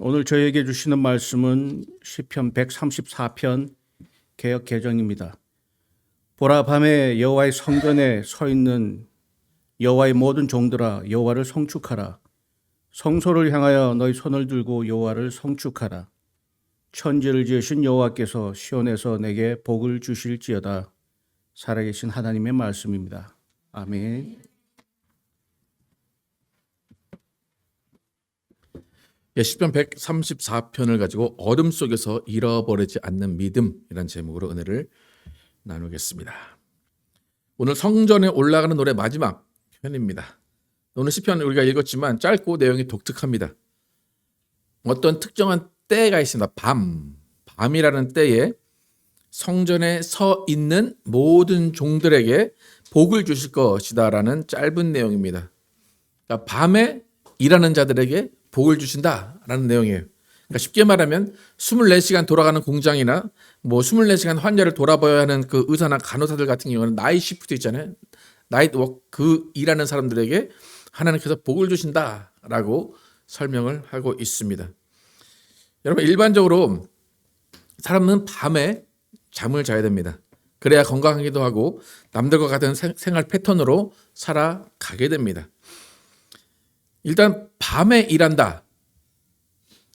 오늘 저에게 주시는 말씀은 시편 134편 개역 개정입니다. 보라, 밤에 여호와의 성전에 서 있는 여호와의 모든 종들아, 여호와를 성축하라. 성소를 향하여 너희 손을 들고 여호와를 성축하라. 천지를 지으신 여호와께서 시온에서 내게 복을 주실지어다. 살아계신 하나님의 말씀입니다. 아멘. 시편 134편을 가지고 어둠 속에서 잃어버리지 않는 믿음이라는 제목으로 은혜를 나누겠습니다. 오늘 성전에 올라가는 노래 마지막 편입니다. 오늘 시편 우리가 읽었지만 짧고 내용이 독특합니다. 어떤 특정한 때가 있습니다. 밤이라는 때에 성전에 서 있는 모든 종들에게 복을 주실 것이다라는 짧은 내용입니다. 그러니까 밤에 일하는 자들에게 복을 주신다라는 내용이에요. 그러니까 쉽게 말하면 24시간 돌아가는 공장이나 24시간 환자를 돌아봐야 하는 그 의사나 간호사들 같은 경우는 나이트 시프트 있잖아요. 나이트 워크, 그 일하는 사람들에게 하나님께서 복을 주신다라고 설명을 하고 있습니다. 여러분, 일반적으로 사람은 밤에 잠을 자야 됩니다. 그래야 건강하기도 하고 남들과 같은 생활 패턴으로 살아가게 됩니다. 일단 밤에 일한다,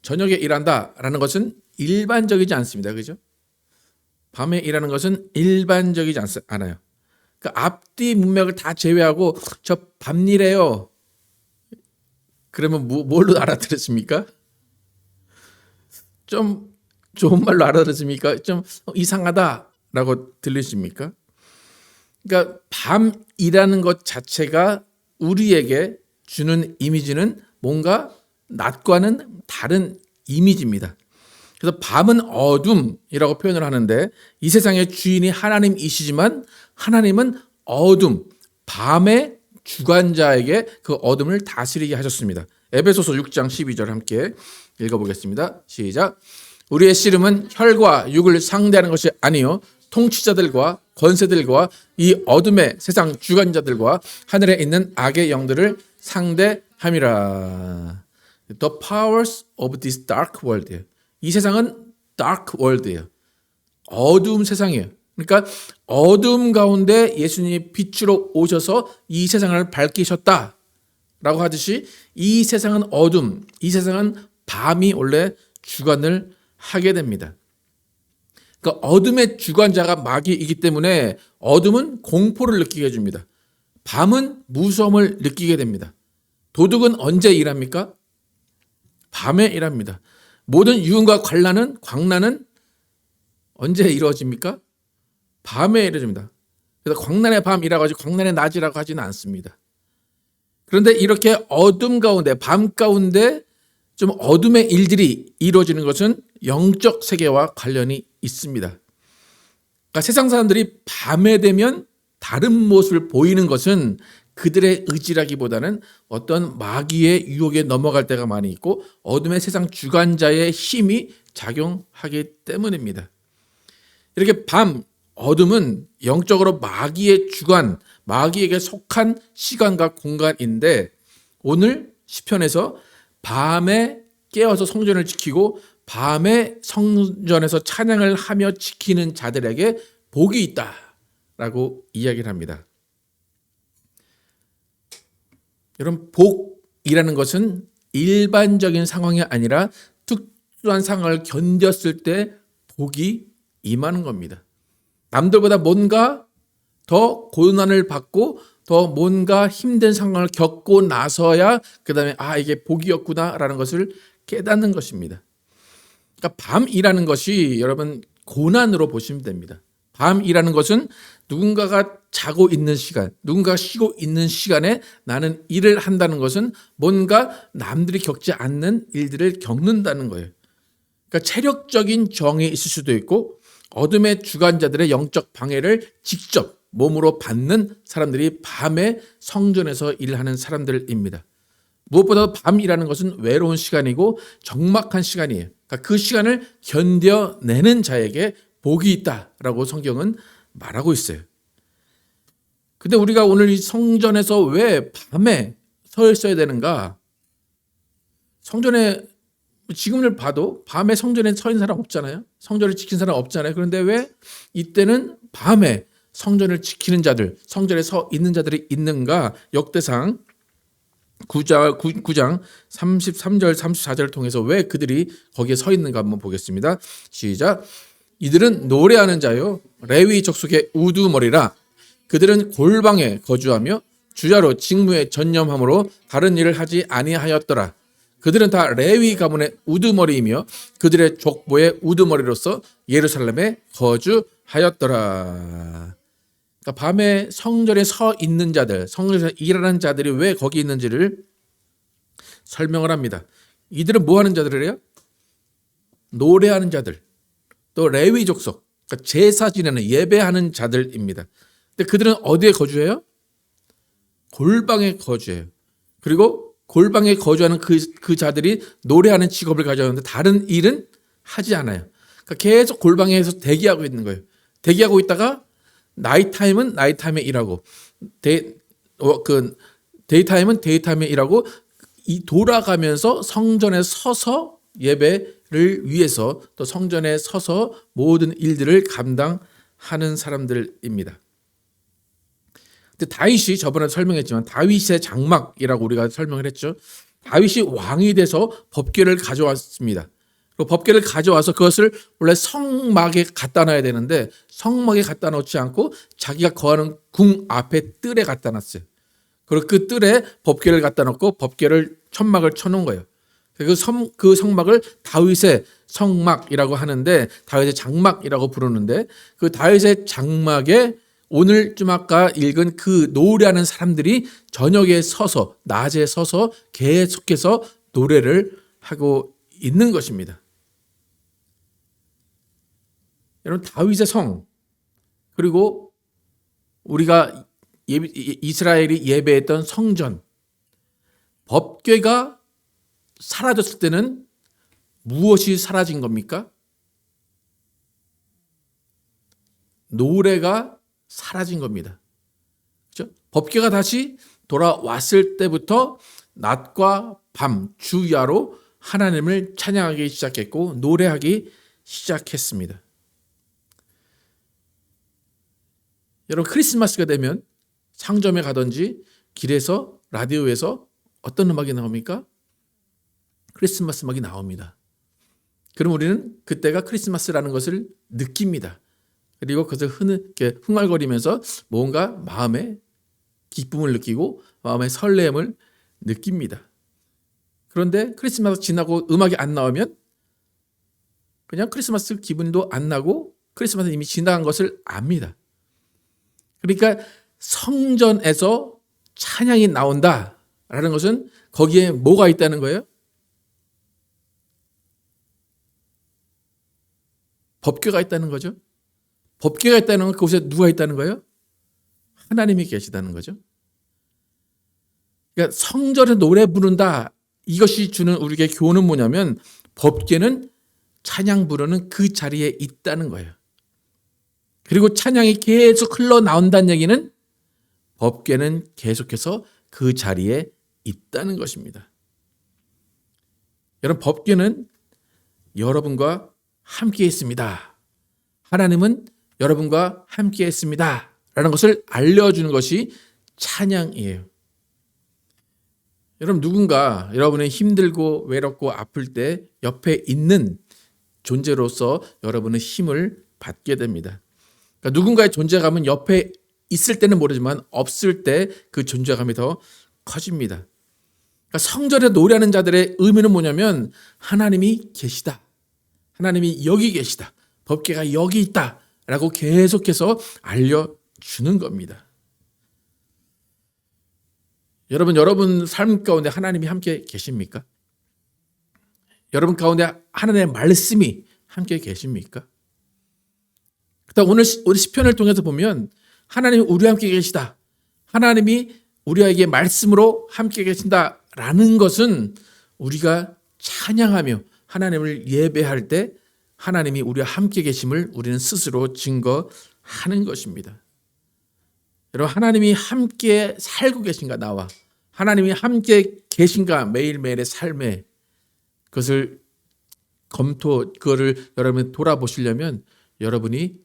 저녁에 일한다라는 것은 일반적이지 않습니다. 그죠? 밤에 일하는 것은 일반적이지 않아요. 그러니까 앞뒤 문맥을 다 제외하고 저 밤일해요. 그러면 뭘로 알아들으십니까? 좀 좋은 말로 알아들으십니까? 좀 이상하다라고 들리십니까? 그러니까 밤이라는 것 자체가 우리에게 주는 이미지는 뭔가 낮과는 다른 이미지입니다. 그래서 밤은 어둠이라고 표현을 하는데 이 세상의 주인이 하나님이시지만 하나님은 어둠, 밤의 주관자에게 그 어둠을 다스리게 하셨습니다. 에베소서 6장 12절 함께 읽어보겠습니다. 시작. 우리의 씨름은 혈과 육을 상대하는 것이 아니요 통치자들과 권세들과 이 어둠의 세상 주관자들과 하늘에 있는 악의 영들을 상대함이라. The powers of this dark world. 이 세상은 dark world예요. 어두운 세상이에요. 그러니까 어둠 가운데 예수님이 빛으로 오셔서 이 세상을 밝히셨다라고 하듯이 이 세상은 어둠, 이 세상은 밤이 원래 주관을 하게 됩니다. 그러니까 어둠의 주관자가 마귀이기 때문에 어둠은 공포를 느끼게 해줍니다. 밤은 무서움을 느끼게 됩니다. 도둑은 언제 일합니까? 밤에 일합니다. 모든 유흥과 광란은 언제 이루어집니까? 밤에 이루어집니다. 그래서 광란의 밤이라고 하지 광란의 낮이라고 하지는 않습니다. 그런데 이렇게 어둠 가운데, 밤 가운데 좀 어둠의 일들이 이루어지는 것은 영적 세계와 관련이 있습니다. 그러니까 세상 사람들이 밤에 되면 다른 모습을 보이는 것은 그들의 의지라기보다는 어떤 마귀의 유혹에 넘어갈 때가 많이 있고 어둠의 세상 주관자의 힘이 작용하기 때문입니다. 이렇게 어둠은 영적으로 마귀의 주관, 마귀에게 속한 시간과 공간인데 오늘 시편에서 밤에 깨어서 성전을 지키고 밤에 성전에서 찬양을 하며 지키는 자들에게 복이 있다라고 이야기를 합니다. 여러분, 복이라는 것은 일반적인 상황이 아니라 특수한 상황을 견뎠을 때 복이 임하는 겁니다. 남들보다 뭔가 더 고난을 받고 더 뭔가 힘든 상황을 겪고 나서야 그 다음에 이게 복이었구나라는 것을 깨닫는 것입니다. 그러니까 밤이라는 것이 여러분 고난으로 보시면 됩니다. 밤이라는 것은 누군가가 자고 있는 시간, 누군가가 쉬고 있는 시간에 나는 일을 한다는 것은 뭔가 남들이 겪지 않는 일들을 겪는다는 거예요. 그러니까 체력적인 저항이 있을 수도 있고 어둠의 주관자들의 영적 방해를 직접 몸으로 받는 사람들이 밤에 성전에서 일하는 사람들입니다. 무엇보다 밤이라는 것은 외로운 시간이고 적막한 시간이에요. 그러니까 그 시간을 견뎌내는 자에게 복이 있다라고 성경은 말하고 있어요. 근데 우리가 오늘 이 성전에서 왜 밤에 서 있어야 되는가? 성전에 지금을 봐도 밤에 성전에 서 있는 사람 없잖아요. 성전을 지키는 사람 없잖아요. 그런데 왜 이때는 밤에 성전을 지키는 자들, 성전에 서 있는 자들이 있는가? 역대상 9장 33절 34절을 통해서 왜 그들이 거기에 서 있는가 한번 보겠습니다. 시작. 이들은 노래하는 자요 레위 족속의 우두머리라. 그들은 골방에 거주하며 주야로 직무에 전념함으로 다른 일을 하지 아니하였더라. 그들은 다 레위 가문의 우두머리이며 그들의 족보의 우두머리로서 예루살렘에 거주하였더라. 그러니까 밤에 성전에 서 있는 자들, 성전에서 일하는 자들이 왜 거기 있는지를 설명을 합니다. 이들은 뭐 하는 자들이래요? 노래하는 자들, 또 레위 족속, 그러니까 제사 지내는 예배하는 자들입니다. 근데 그들은 어디에 거주해요? 골방에 거주해요. 그리고 골방에 거주하는 그 자들이 노래하는 직업을 가져왔는데 다른 일은 하지 않아요. 그러니까 계속 골방에서 대기하고 있는 거예요. 대기하고 있다가 나이타임은 나이타임에 일하고 데이타임은 데이타임에 일하고 이 돌아가면서 성전에 서서 예배를 위해서 또 성전에 서서 모든 일들을 감당하는 사람들입니다. 근데 다윗이 저번에 설명했지만 다윗의 장막이라고 우리가 설명을 했죠. 다윗이 왕이 돼서 법궤를 가져왔습니다. 그 법궤를 가져와서 그것을 원래 성막에 갖다 놔야 되는데 성막에 갖다 놓지 않고 자기가 거하는 궁 앞에 뜰에 갖다 놨어요. 그리고 그 뜰에 법궤를 갖다 놓고 법궤를 천막을 쳐놓은 거예요. 그 성막을 다윗의 성막이라고 하는데 다윗의 장막이라고 부르는데 그 다윗의 장막에 오늘 좀 아까 읽은 그 노래하는 사람들이 저녁에 서서 낮에 서서 계속해서 노래를 하고 있는 것입니다. 여러분 다윗의 성 그리고 우리가 이스라엘이 예배했던 성전 법궤가 사라졌을 때는 무엇이 사라진 겁니까? 노래가 사라진 겁니다. 그렇죠? 법궤가 다시 돌아왔을 때부터 낮과 밤 주야로 하나님을 찬양하기 시작했고 노래하기 시작했습니다. 여러분 크리스마스가 되면 상점에 가든지 길에서 라디오에서 어떤 음악이 나옵니까? 크리스마스 음악이 나옵니다. 그럼 우리는 그때가 크리스마스라는 것을 느낍니다. 그리고 그것을 흥얼거리면서 뭔가 마음에 기쁨을 느끼고 마음의 설렘을 느낍니다. 그런데 크리스마스 지나고 음악이 안 나오면 그냥 크리스마스 기분도 안 나고 크리스마스는 이미 지나간 것을 압니다. 그러니까 성전에서 찬양이 나온다라는 것은 거기에 뭐가 있다는 거예요? 법궤가 있다는 거죠. 법궤가 있다는 건 그곳에 누가 있다는 거예요? 하나님이 계시다는 거죠. 그러니까 성전에 노래 부른다. 이것이 주는 우리에게 교훈은 뭐냐면 법궤는 찬양 부르는 그 자리에 있다는 거예요. 그리고 찬양이 계속 흘러나온다는 얘기는 법궤는 계속해서 그 자리에 있다는 것입니다. 여러분 법궤는 여러분과 함께 있습니다. 하나님은 여러분과 함께 있습니다. 라는 것을 알려주는 것이 찬양이에요. 여러분 누군가 여러분이 힘들고 외롭고 아플 때 옆에 있는 존재로서 여러분은 힘을 받게 됩니다. 그러니까 누군가의 존재감은 옆에 있을 때는 모르지만 없을 때 그 존재감이 더 커집니다. 그러니까 성전에 노래하는 자들의 의미는 뭐냐면 하나님이 계시다. 하나님이 여기 계시다. 법궤가 여기 있다. 라고 계속해서 알려주는 겁니다. 여러분 삶 가운데 하나님이 함께 계십니까? 여러분 가운데 하나님의 말씀이 함께 계십니까? 그다음 오늘 시편을 통해서 보면 하나님이 우리와 함께 계시다. 하나님이 우리에게 말씀으로 함께 계신다라는 것은 우리가 찬양하며 하나님을 예배할 때 하나님이 우리와 함께 계심을 우리는 스스로 증거하는 것입니다. 여러분 하나님이 함께 살고 계신가 나와 하나님이 함께 계신가 매일매일의 삶에 그것을 그거를 여러분이 돌아보시려면 여러분이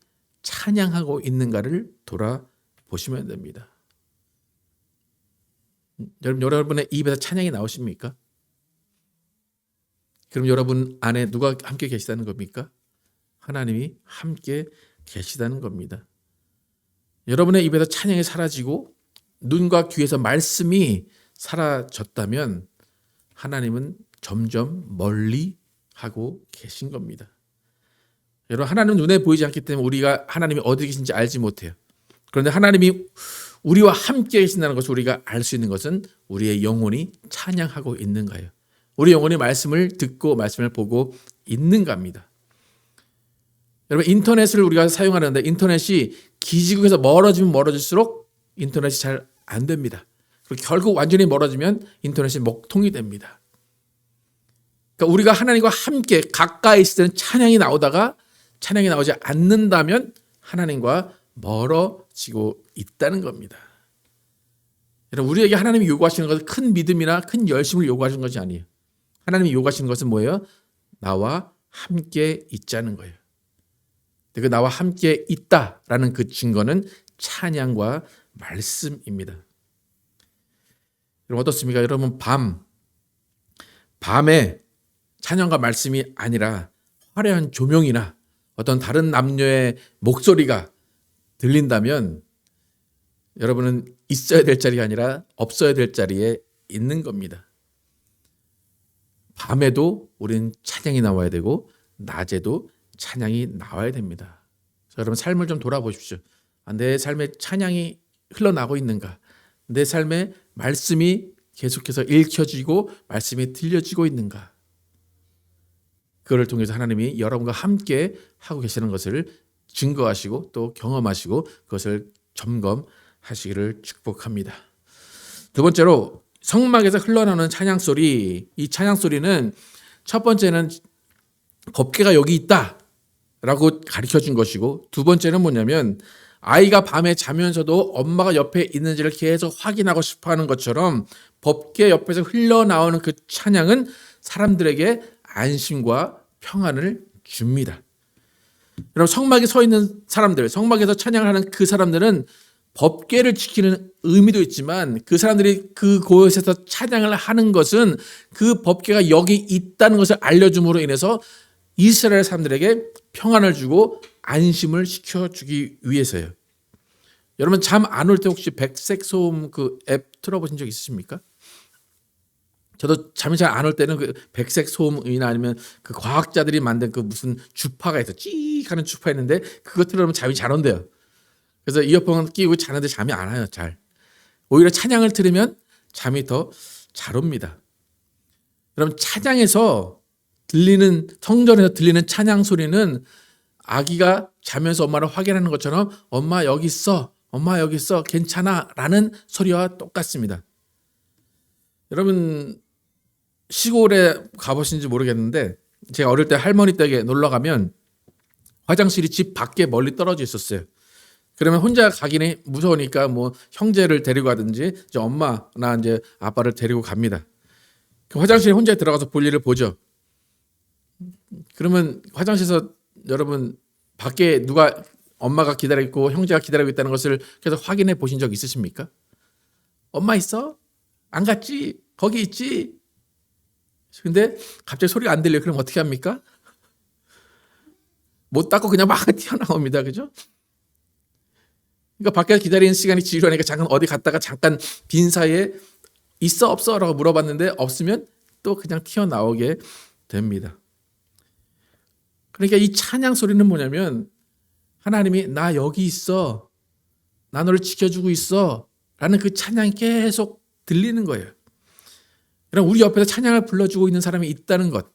찬양하고 있는가를 돌아보시면 됩니다. 여러분의 입에서 찬양이 나오십니까? 그럼 여러분 안에 누가 함께 계시다는 겁니까? 하나님이 함께 계시다는 겁니다. 여러분의 입에서 찬양이 사라지고 눈과 귀에서 말씀이 사라졌다면 하나님은 점점 멀리 하고 계신 겁니다. 여러분, 하나님은 눈에 보이지 않기 때문에 우리가 하나님이 어디 계신지 알지 못해요. 그런데 하나님이 우리와 함께 계신다는 것을 우리가 알 수 있는 것은 우리의 영혼이 찬양하고 있는가요? 우리 영혼이 말씀을 듣고 말씀을 보고 있는가입니다. 여러분, 인터넷을 우리가 사용하는데 인터넷이 기지국에서 멀어지면 멀어질수록 인터넷이 잘 안 됩니다. 그리고 결국 완전히 멀어지면 인터넷이 먹통이 됩니다. 그러니까 우리가 하나님과 함께 가까이 있을 때는 찬양이 나오다가 찬양이 나오지 않는다면 하나님과 멀어지고 있다는 겁니다. 여러분, 우리에게 하나님이 요구하시는 것은 큰 믿음이나 큰 열심을 요구하시는 것이 아니에요. 하나님이 요구하시는 것은 뭐예요? 나와 함께 있자는 거예요. 그 나와 함께 있다라는 그 증거는 찬양과 말씀입니다. 여러분, 어떻습니까? 여러분, 밤에 찬양과 말씀이 아니라 화려한 조명이나 어떤 다른 남녀의 목소리가 들린다면 여러분은 있어야 될 자리가 아니라 없어야 될 자리에 있는 겁니다. 밤에도 우리는 찬양이 나와야 되고 낮에도 찬양이 나와야 됩니다. 여러분, 삶을 좀 돌아보십시오. 내 삶에 찬양이 흘러나고 있는가? 내 삶에 말씀이 계속해서 읽혀지고 말씀이 들려지고 있는가? 그걸 통해서 하나님이 여러분과 함께 하고 계시는 것을 증거하시고 또 경험하시고 그것을 점검하시기를 축복합니다. 두 번째로 성막에서 흘러나오는 찬양 소리. 이 찬양 소리는 첫 번째는 법궤가 여기 있다라고 가르쳐 준 것이고, 두 번째는 뭐냐면 아이가 밤에 자면서도 엄마가 옆에 있는지를 계속 확인하고 싶어하는 것처럼 법궤 옆에서 흘러나오는 그 찬양은 사람들에게 안심과 평안을 줍니다. 여러분, 성막에 서 있는 사람들, 성막에서 찬양을 하는 그 사람들은 법궤를 지키는 의미도 있지만 그 사람들이 그곳에서 찬양을 하는 것은 그 법궤가 여기 있다는 것을 알려줌으로 인해서 이스라엘 사람들에게 평안을 주고 안심을 시켜주기 위해서예요. 여러분, 잠 안 올 때 혹시 백색 소음 그 앱 틀어보신 적 있으십니까? 저도 잠이 잘 안 올 때는 그 백색 소음이나 아니면 그 과학자들이 만든 그 무슨 주파가 있어, 찌익 하는 주파 있는데 그거 틀어놓으면 잠이 잘 온대요. 그래서 이어폰 끼고 자는데 잠이 안 와요, 잘. 오히려 찬양을 들으면 잠이 더 잘 옵니다. 여러분, 찬양에서 들리는, 성전에서 들리는 찬양 소리는 아기가 자면서 엄마를 확인하는 것처럼 엄마 여기 있어, 엄마 여기 있어, 괜찮아 라는 소리와 똑같습니다. 여러분, 시골에 가보신지 모르겠는데 제가 어릴 때 할머니 댁에 놀러 가면 화장실이 집 밖에 멀리 떨어져 있었어요. 그러면 혼자 가기는 무서우니까 뭐 형제를 데리고 가든지 이제 엄마나 이제 아빠를 데리고 갑니다. 화장실에 혼자 들어가서 볼일을 보죠. 그러면 화장실에서 여러분 밖에 누가 엄마가 기다리고 있고 형제가 기다리고 있다는 것을 계속 확인해 보신 적 있으십니까? 엄마 있어? 안 갔지? 거기 있지? 근데 갑자기 소리가 안 들려요. 그럼 어떻게 합니까? 못 닫고 그냥 막 튀어나옵니다. 그죠? 그러니까 밖에 기다리는 시간이 지루하니까 잠깐 어디 갔다가 잠깐 빈 사이에 있어 없어? 라고 물어봤는데 없으면 또 그냥 튀어나오게 됩니다. 그러니까 이 찬양 소리는 뭐냐면 하나님이 나 여기 있어, 나 너를 지켜주고 있어 라는 그 찬양이 계속 들리는 거예요. 그럼 우리 옆에서 찬양을 불러주고 있는 사람이 있다는 것,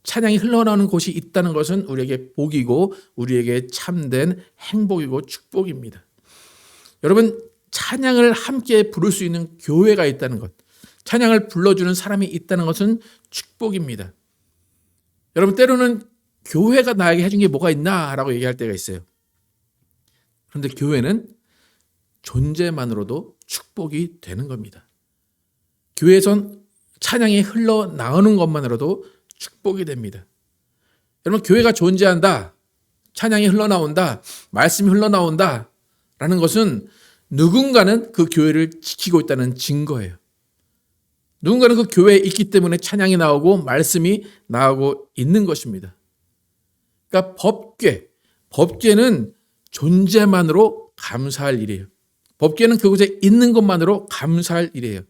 찬양이 흘러나오는 곳이 있다는 것은 우리에게 복이고 우리에게 참된 행복이고 축복입니다. 여러분, 찬양을 함께 부를 수 있는 교회가 있다는 것, 찬양을 불러주는 사람이 있다는 것은 축복입니다. 여러분, 때로는 교회가 나에게 해준 게 뭐가 있나라고 얘기할 때가 있어요. 그런데 교회는 존재만으로도 축복이 되는 겁니다. 교회에선 찬양이 흘러나오는 것만으로도 축복이 됩니다. 여러분, 교회가 존재한다, 찬양이 흘러나온다, 말씀이 흘러나온다 라는 것은 누군가는 그 교회를 지키고 있다는 증거예요. 누군가는 그 교회에 있기 때문에 찬양이 나오고 말씀이 나오고 있는 것입니다. 그러니까 법궤는 존재만으로 감사할 일이에요. 법궤는 그곳에 있는 것만으로 감사할 일이에요.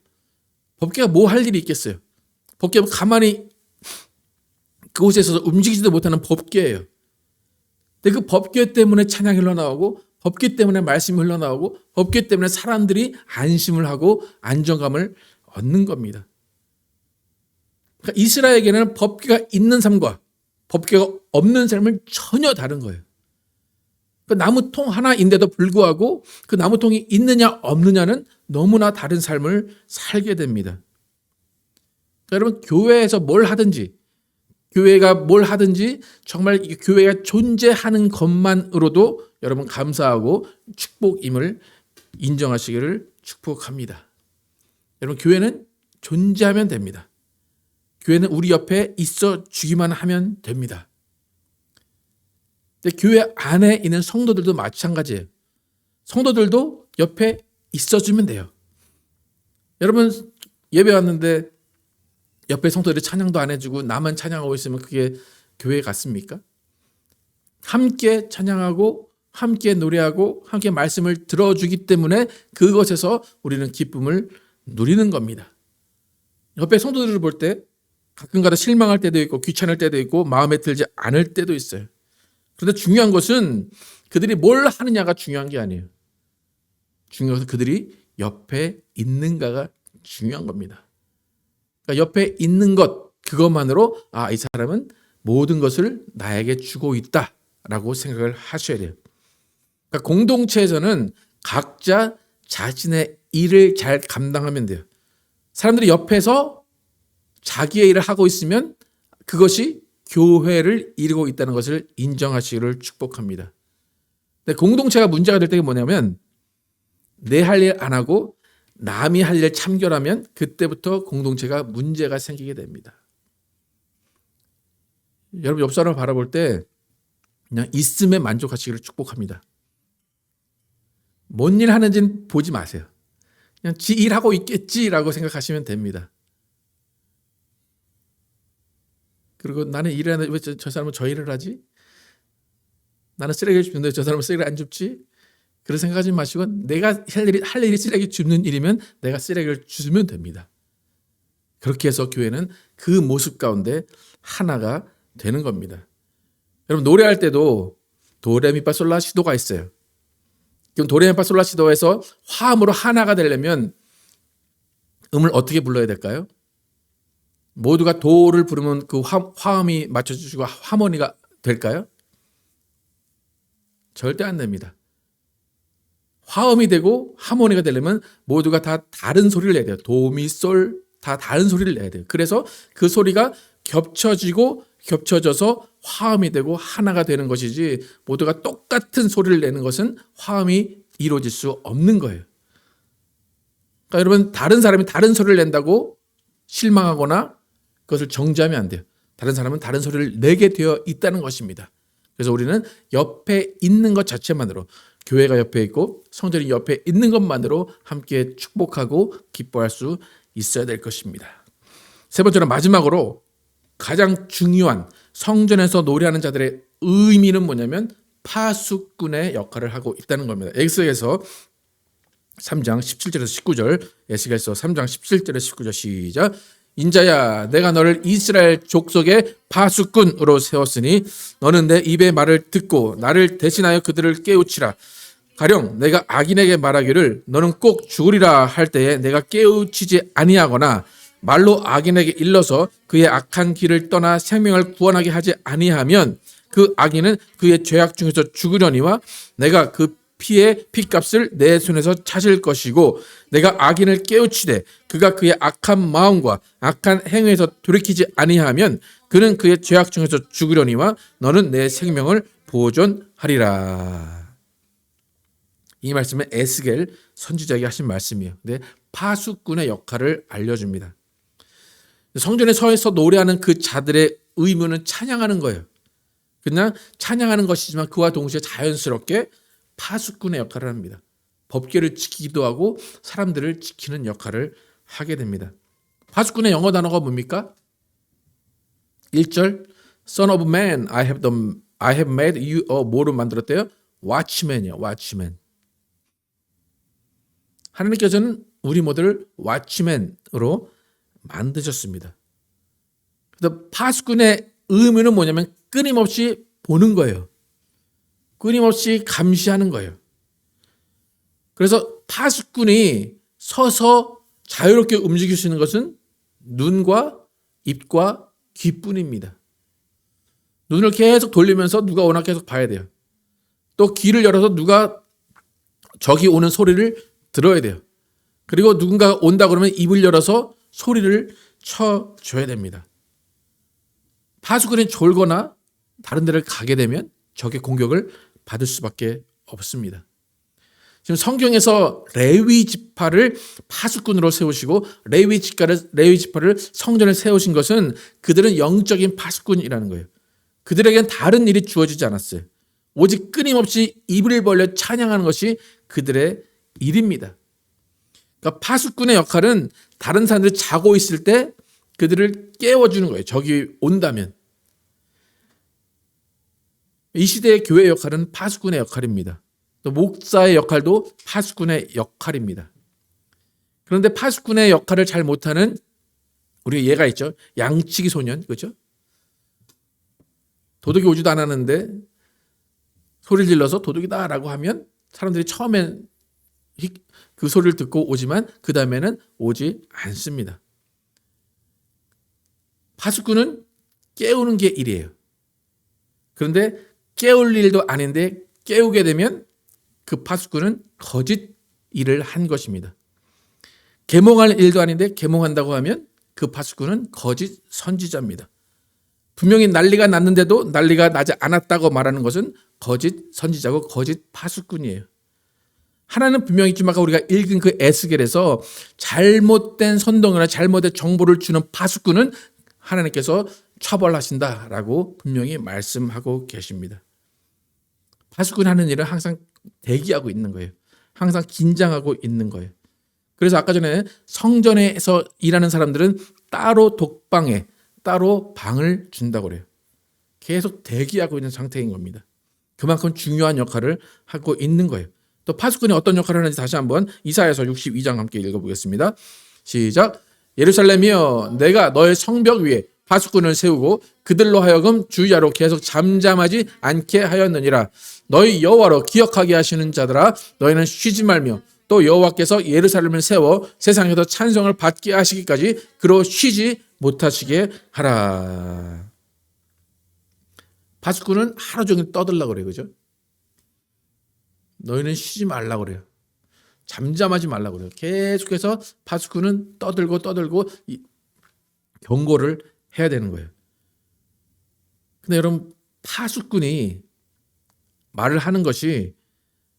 법궤가 뭐 할 일이 있겠어요? 법궤는 가만히 그곳에 있어서 움직이지도 못하는 법궤예요. 근데 그 법궤 때문에 찬양이 흘러나오고, 법궤 때문에 말씀이 흘러나오고, 법궤 때문에 사람들이 안심을 하고 안정감을 얻는 겁니다. 그러니까 이스라엘에게는 법궤가 있는 삶과 법궤가 없는 삶은 전혀 다른 거예요. 그 나무통 하나인데도 불구하고 그 나무통이 있느냐 없느냐는 너무나 다른 삶을 살게 됩니다. 그러니까 여러분, 교회에서 뭘 하든지, 교회가 뭘 하든지 정말 이 교회가 존재하는 것만으로도 여러분 감사하고 축복임을 인정하시기를 축복합니다. 여러분, 교회는 존재하면 됩니다. 교회는 우리 옆에 있어 주기만 하면 됩니다. 근데 교회 안에 있는 성도들도 마찬가지예요. 성도들도 옆에 있어주면 돼요. 여러분, 예배 왔는데 옆에 성도들이 찬양도 안 해주고 나만 찬양하고 있으면 그게 교회 같습니까? 함께 찬양하고 함께 노래하고 함께 말씀을 들어주기 때문에 그것에서 우리는 기쁨을 누리는 겁니다. 옆에 성도들을 볼 때 가끔가다 실망할 때도 있고 귀찮을 때도 있고 마음에 들지 않을 때도 있어요. 그런데 중요한 것은 그들이 뭘 하느냐가 중요한 게 아니에요. 중요한 것은 그들이 옆에 있는가가 중요한 겁니다. 그러니까 옆에 있는 것, 그것만으로 이 사람은 모든 것을 나에게 주고 있다라고 생각을 하셔야 돼요. 그러니까 공동체에서는 각자 자신의 일을 잘 감당하면 돼요. 사람들이 옆에서 자기의 일을 하고 있으면 그것이 교회를 이루고 있다는 것을 인정하시기를 축복합니다. 근데 공동체가 문제가 될 때가 뭐냐면 내 할 일 안 하고 남이 할 일을 참견하면 그때부터 공동체가 문제가 생기게 됩니다. 여러분, 옆 사람을 바라볼 때 그냥 있음에 만족하시기를 축복합니다. 뭔 일 하는지는 보지 마세요. 그냥 지 일하고 있겠지라고 생각하시면 됩니다. 그리고 나는 일을 하는데 왜 저 사람은 저 일을 하지? 나는 쓰레기를 줍는데 저 사람은 쓰레기를 안 줍지? 그런 생각하지 마시고 내가 할 일이 쓰레기 줍는 일이면 내가 쓰레기를 주면 됩니다. 그렇게 해서 교회는 그 모습 가운데 하나가 되는 겁니다. 여러분, 노래할 때도 도레미파솔라시도가 있어요. 그럼 도레미파솔라시도에서 화음으로 하나가 되려면 음을 어떻게 불러야 될까요? 모두가 도를 부르면 그 화음이 맞춰주시고 하모니가 될까요? 절대 안 됩니다. 화음이 되고 하모니가 되려면 모두가 다 다른 소리를 내야 돼요. 도, 미, 솔 다 다른 소리를 내야 돼요. 그래서 그 소리가 겹쳐지고 겹쳐져서 화음이 되고 하나가 되는 것이지 모두가 똑같은 소리를 내는 것은 화음이 이루어질 수 없는 거예요. 그러니까 여러분, 다른 사람이 다른 소리를 낸다고 실망하거나 그것을 정죄하면 안 돼요. 다른 사람은 다른 소리를 내게 되어 있다는 것입니다. 그래서 우리는 옆에 있는 것 자체만으로, 교회가 옆에 있고 성도들이 옆에 있는 것만으로 함께 축복하고 기뻐할 수 있어야 될 것입니다. 세 번째로, 마지막으로 가장 중요한 성전에서 노래하는 자들의 의미는 뭐냐면 파수꾼의 역할을 하고 있다는 겁니다. 에스겔서 3장 17절에서 19절, 에스겔서 3장 17절에서 19절 시작. 인자야, 내가 너를 이스라엘 족속의 파수꾼으로 세웠으니 너는 내 입의 말을 듣고 나를 대신하여 그들을 깨우치라. 가령 내가 악인에게 말하기를 너는 꼭 죽으리라 할 때에 내가 깨우치지 아니하거나 말로 악인에게 일러서 그의 악한 길을 떠나 생명을 구원하게 하지 아니하면 그 악인은 그의 죄악 중에서 죽으려니와 내가 그 피의 핏값을 내 손에서 찾을 것이고 내가 악인을 깨우치되 그가 그의 악한 마음과 악한 행위에서 돌이키지 아니하면 그는 그의 죄악 중에서 죽으려니와 너는 내 생명을 보존하리라. 이 말씀은 에스겔 선지자에게 하신 말씀이에요. 근데 파수꾼의 역할을 알려줍니다. 성전에 서서 노래하는 그 자들의 의무는 찬양하는 거예요. 그냥 찬양하는 것이지만 그와 동시에 자연스럽게 파수꾼의 역할을 합니다. 법궤를 지키기도 하고 사람들을 지키는 역할을 하게 됩니다. 파수꾼의 영어 단어가 뭡니까? 1절 Son of man, I have made you 뭐로 만들었대요? Watchman이요. Watchman. 하나님께서는 우리 모두를 Watchman으로 만드셨습니다. 그래서 파수꾼의 의미는 뭐냐면 끊임없이 보는 거예요. 끊임없이 감시하는 거예요. 그래서 파수꾼이 서서 자유롭게 움직일 수 있는 것은 눈과 입과 귀뿐입니다. 눈을 계속 돌리면서 누가 오나 계속 봐야 돼요. 또 귀를 열어서 누가 저기 오는 소리를 들어야 돼요. 그리고 누군가가 온다 그러면 입을 열어서 소리를 쳐줘야 됩니다. 파수꾼이 졸거나 다른 데를 가게 되면 적의 공격을 받을 수밖에 없습니다. 지금 성경에서 레위 지파를 파수꾼으로 세우시고 레위 지파를 성전에 세우신 것은 그들은 영적인 파수꾼이라는 거예요. 그들에겐 다른 일이 주어지지 않았어요. 오직 끊임없이 입을 벌려 찬양하는 것이 그들의 일입니다. 그러니까 파수꾼의 역할은 다른 사람들이 자고 있을 때 그들을 깨워주는 거예요. 적이 온다면. 이 시대의 교회의 역할은 파수꾼의 역할입니다. 또 목사의 역할도 파수꾼의 역할입니다. 그런데 파수꾼의 역할을 잘 못하는 우리 예가 있죠. 양치기 소년, 그렇죠? 도둑이 오지도 않았는데 소리를 질러서 도둑이다라고 하면 사람들이 처음엔 그 소리를 듣고 오지만 그 다음에는 오지 않습니다. 파수꾼은 깨우는 게 일이에요. 그런데 깨울 일도 아닌데 깨우게 되면 그 파수꾼은 거짓 일을 한 것입니다. 계몽할 일도 아닌데 계몽한다고 하면 그 파수꾼은 거짓 선지자입니다. 분명히 난리가 났는데도 난리가 나지 않았다고 말하는 것은 거짓 선지자고 거짓 파수꾼이에요. 하나는 분명히 있지만 아까 우리가 읽은 그 에스겔에서 잘못된 선동이나 잘못된 정보를 주는 파수꾼은 하나님께서 처벌하신다라고 분명히 말씀하고 계십니다. 파수꾼이 하는 일은 항상 대기하고 있는 거예요. 항상 긴장하고 있는 거예요. 그래서 아까 전에 성전에서 일하는 사람들은 따로 독방에 따로 방을 준다고 그래요. 계속 대기하고 있는 상태인 겁니다. 그만큼 중요한 역할을 하고 있는 거예요. 또 파수꾼이 어떤 역할을 하는지 다시 한번 이사야서 62장 함께 읽어보겠습니다. 시작. 예루살렘이여 내가 너의 성벽 위에 파수꾼을 세우고 그들로 하여금 주야로 계속 잠잠하지 않게 하였느니라. 너희 여호와로 기억하게 하시는 자들아 너희는 쉬지 말며 또 여호와께서 예루살렘을 세워 세상에서 찬송을 받게 하시기까지 그로 쉬지 못하시게 하라. 파수꾼은 하루 종일 떠들려고 그래요. 그죠? 너희는 쉬지 말라고 그래요. 잠잠하지 말라고 그래요. 계속해서 파수꾼은 떠들고 경고를 해야 되는 거예요. 근데 여러분 파수꾼이 말을 하는 것이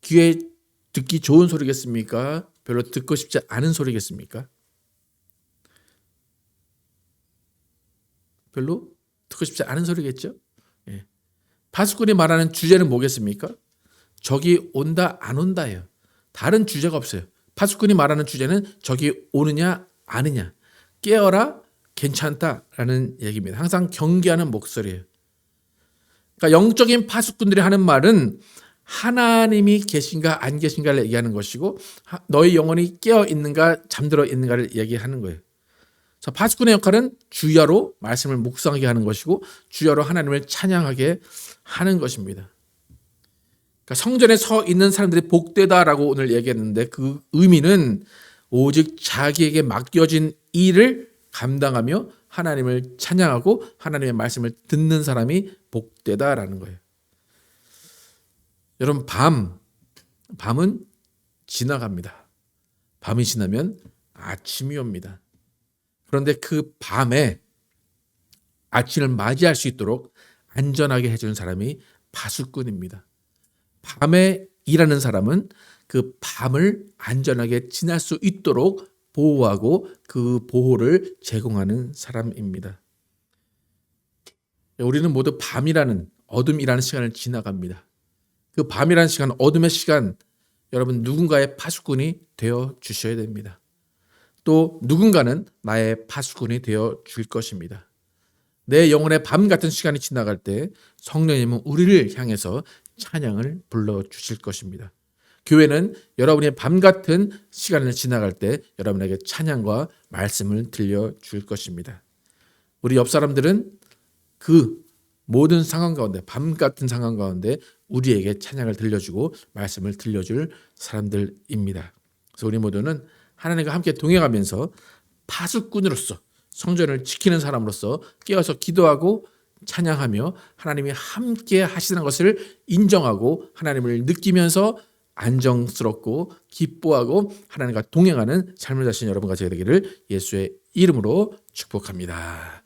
귀에 듣기 좋은 소리겠습니까? 별로 듣고 싶지 않은 소리겠습니까? 별로 듣고 싶지 않은 소리겠죠? 예. 파수꾼이 말하는 주제는 뭐겠습니까? 적이 온다 안 온다예요. 다른 주제가 없어요. 파수꾼이 말하는 주제는 적이 오느냐 아느냐, 깨어라 괜찮다라는 얘기입니다. 항상 경계하는 목소리예요. 그러니까 영적인 파수꾼들이 하는 말은 하나님이 계신가 안 계신가를 얘기하는 것이고 너희 영혼이 깨어 있는가 잠들어 있는가를 얘기하는 거예요. 그래서 파수꾼의 역할은 주야로 말씀을 묵상하게 하는 것이고 주야로 하나님을 찬양하게 하는 것입니다. 그러니까 성전에 서 있는 사람들이 복되다라고 오늘 얘기했는데 그 의미는 오직 자기에게 맡겨진 일을 감당하며 하나님을 찬양하고 하나님의 말씀을 듣는 사람이 복되다라는 거예요. 여러분 밤은 지나갑니다. 밤이 지나면 아침이 옵니다. 그런데 그 밤에 아침을 맞이할 수 있도록 안전하게 해주는 사람이 파수꾼입니다. 밤에 일하는 사람은 그 밤을 안전하게 지날 수 있도록 보호하고 그 보호를 제공하는 사람입니다. 우리는 모두 밤이라는 어둠이라는 시간을 지나갑니다. 그 밤이라는 시간, 어둠의 시간, 여러분 누군가의 파수꾼이 되어 주셔야 됩니다. 또 누군가는 나의 파수꾼이 되어 줄 것입니다. 내 영혼의 밤 같은 시간이 지나갈 때 성령님은 우리를 향해서 찬양을 불러주실 것입니다. 교회는 여러분의 밤 같은 시간을 지나갈 때 여러분에게 찬양과 말씀을 들려줄 것입니다. 우리 옆 사람들은 그 모든 상황 가운데, 밤 같은 상황 가운데 우리에게 찬양을 들려주고 말씀을 들려줄 사람들입니다. 그래서 우리 모두는 하나님과 함께 동행하면서 파수꾼으로서 성전을 지키는 사람으로서 깨어서 기도하고 찬양하며 하나님이 함께 하시는 것을 인정하고 하나님을 느끼면서 안정스럽고 기뻐하고 하나님과 동행하는 삶을 사신 여러분과 제가 되기를 예수의 이름으로 축복합니다.